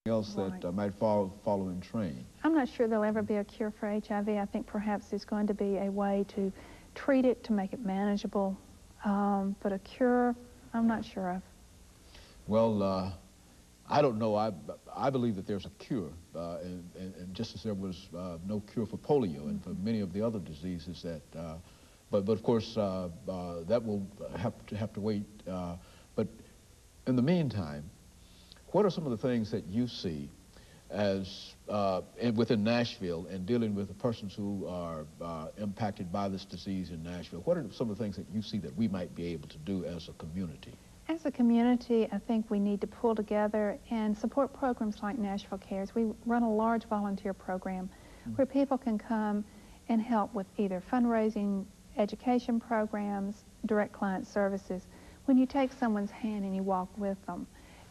else that might follow in train. I'm not sure there'll ever be a cure for HIV. I think perhaps there's going to be a way to treat it, to make it manageable. But a cure, I'm not sure of. Well, I don't know. I believe that there's a cure, and just as there was no cure for polio and for many of the other diseases that, but of course that will have to wait. But in the meantime, what are some of the things that you see as within Nashville and dealing with the persons who are impacted by this disease in Nashville? What are some of the things that you see that we might be able to do as a community? As a community, I think we need to pull together and support programs like Nashville Cares. We run a large volunteer program where people can come and help with either fundraising, education programs, direct client services. When you take someone's hand and you walk with them,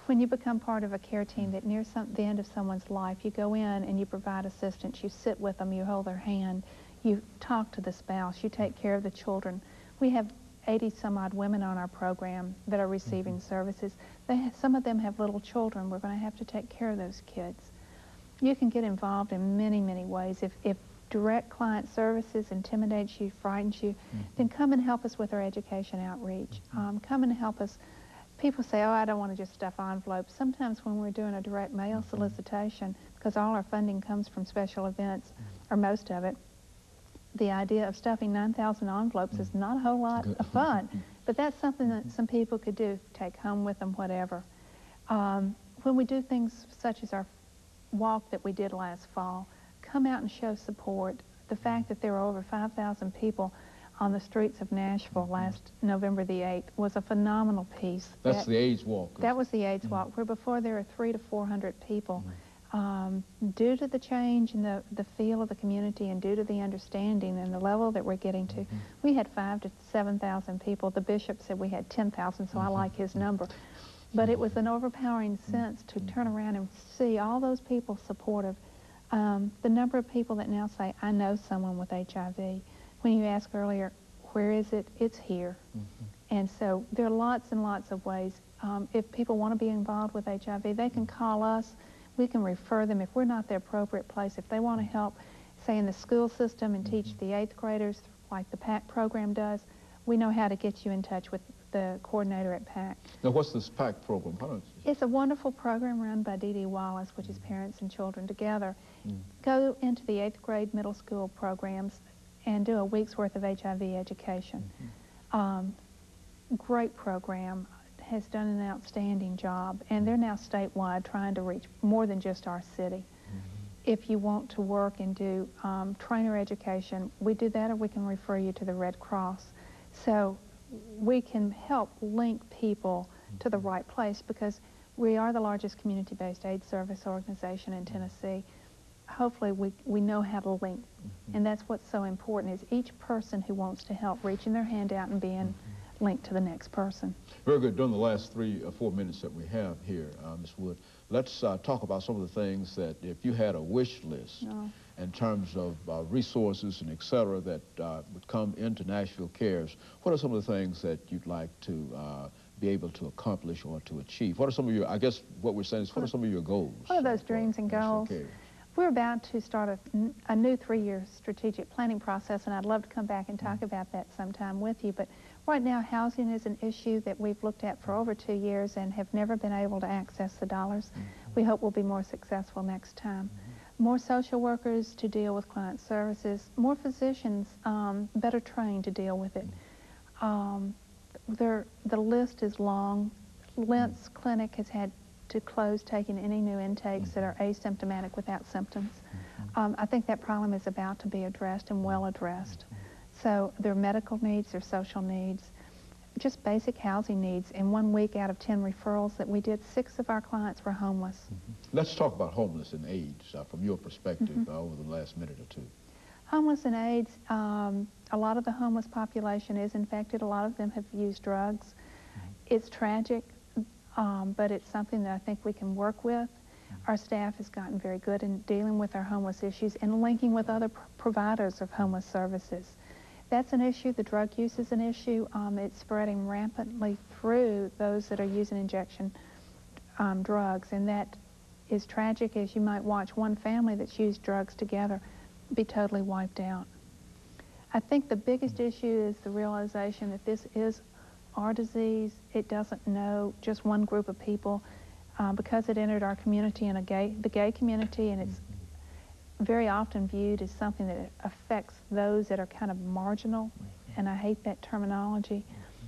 when you become part of a care team that near the end of someone's life, you go in and you provide assistance, you sit with them, you hold their hand, you talk to the spouse, you take care of the children. We have 80-some-odd women on our program that are receiving services. Some of them have little children. We're going to have to take care of those kids. You can get involved in many, many ways. If direct client services intimidates you, frightens you, then come and help us with our education outreach. Come and help us. People say, oh, I don't want to just stuff envelopes. Sometimes when we're doing a direct mail solicitation, because all our funding comes from special events, or most of it, the idea of stuffing 9,000 envelopes is not a whole lot of fun, but that's something that some people could do, take home with them, whatever. When we do things such as our walk that we did last fall, come out and show support. The fact that there were over 5,000 people on the streets of Nashville last November the 8th was a phenomenal piece. That's the AIDS walk. That was the AIDS walk, where before there were 300 to 400 people. Due to the change in the feel of the community and due to the understanding and the level that we're getting to, we had 5,000 to 7,000 people. The bishop said we had 10,000, so I like his number. But it was an overpowering sense to turn around and see all those people supportive. The number of people that now say, I know someone with HIV. When you asked earlier, where is it? It's here. And so there are lots and lots of ways. If people want to be involved with HIV, they can call us. We can refer them if we're not the appropriate place. If they want to help, say, in the school system and teach the 8th graders like the PAC program does, we know how to get you in touch with the coordinator at PAC. Now, what's this PAC program? It's a wonderful program run by Dee Dee Wallace, which is Parents and Children Together. Go into the 8th grade middle school programs and do a week's worth of HIV education. Great program. Has done an outstanding job, and they're now statewide trying to reach more than just our city. If you want to work and do trainer education, we do that, or we can refer you to the Red Cross. So we can help link people to the right place, because we are the largest community-based AIDS service organization in Tennessee. Hopefully we know how to link, and that's what's so important, is each person who wants to help reaching their hand out and being linked to the next person. Very good. During the last 3 or 4 minutes that we have here, Ms. Wood, let's talk about some of the things that, if you had a wish list in terms of resources and et cetera that would come into Nashville Cares, what are some of the things that you'd like to be able to accomplish or to achieve? What are some of your, I guess what we're saying is, what are some of your goals? What are those dreams and goals? We're about to start a new 3-year strategic planning process, and I'd love to come back and talk about that sometime with you. But right now, housing is an issue that we've looked at for over 2 years and have never been able to access the dollars. We hope we'll be more successful next time. More social workers to deal with client services, more physicians better trained to deal with it. The list is long. Lentz Clinic has had to close taking any new intakes that are asymptomatic without symptoms. I think that problem is about to be addressed and well addressed. So there are medical needs, there are social needs, just basic housing needs. In 1 week out of 10 referrals that we did, 6 of our clients were homeless. Let's talk about homeless and AIDS from your perspective over the last minute or two. Homeless and AIDS, a lot of the homeless population is infected. A lot of them have used drugs. It's tragic. But it's something that I think we can work with. Our staff has gotten very good in dealing with our homeless issues and linking with other providers of homeless services. That's an issue. The drug use is an issue. It's spreading rampantly through those that are using injection drugs, and that as tragic as you might watch one family that's used drugs together be totally wiped out. I think the biggest issue is the realization that this is our disease. It doesn't know just one group of people. Because it entered our community in the gay community, and it's very often viewed as something that affects those that are kind of marginal, and I hate that terminology.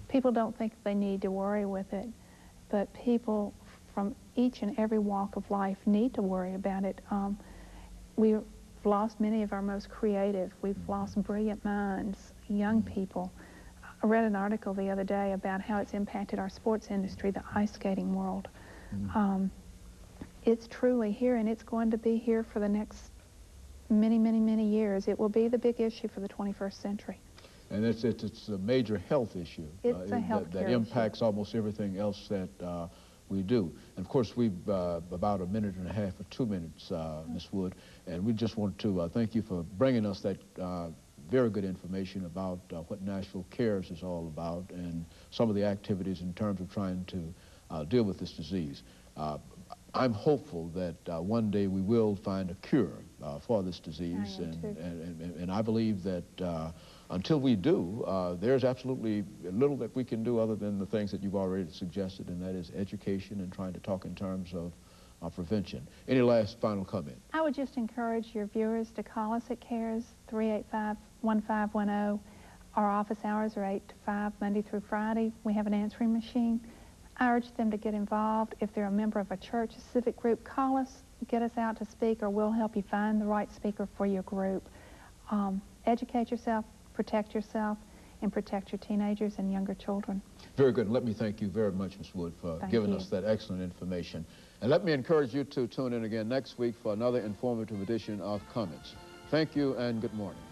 People don't think they need to worry with it, but people from each and every walk of life need to worry about it. We've lost many of our most creative. We've lost brilliant minds, young people. I read an article the other day about how it's impacted our sports industry, the ice skating world. It's truly here, and it's going to be here for the next many, many, many years. It will be the big issue for the 21st century. And it's a major health issue. It's a health that impacts almost everything else that we do. And of course, we've about a minute and a half or 2 minutes, Ms. Wood, and we just want to thank you for bringing us that very good information about what Nashville Cares is all about and some of the activities in terms of trying to deal with this disease. I'm hopeful that one day we will find a cure for this disease, and I believe that until we do, there's absolutely little that we can do other than the things that you've already suggested, and that is education and trying to talk in terms of prevention. Any last final comment? I would just encourage your viewers to call us at CARES 385-1510. Our office hours are 8 to 5, Monday through Friday. We have an answering machine. I urge them to get involved. If they're a member of a church, a civic group, call us, get us out to speak, or we'll help you find the right speaker for your group. Educate yourself, and protect your teenagers and younger children. Very good. Let me thank you very much, Ms. Wood, for giving us that excellent information. And let me encourage you to tune in again next week for another informative edition of Comments. Thank you and good morning.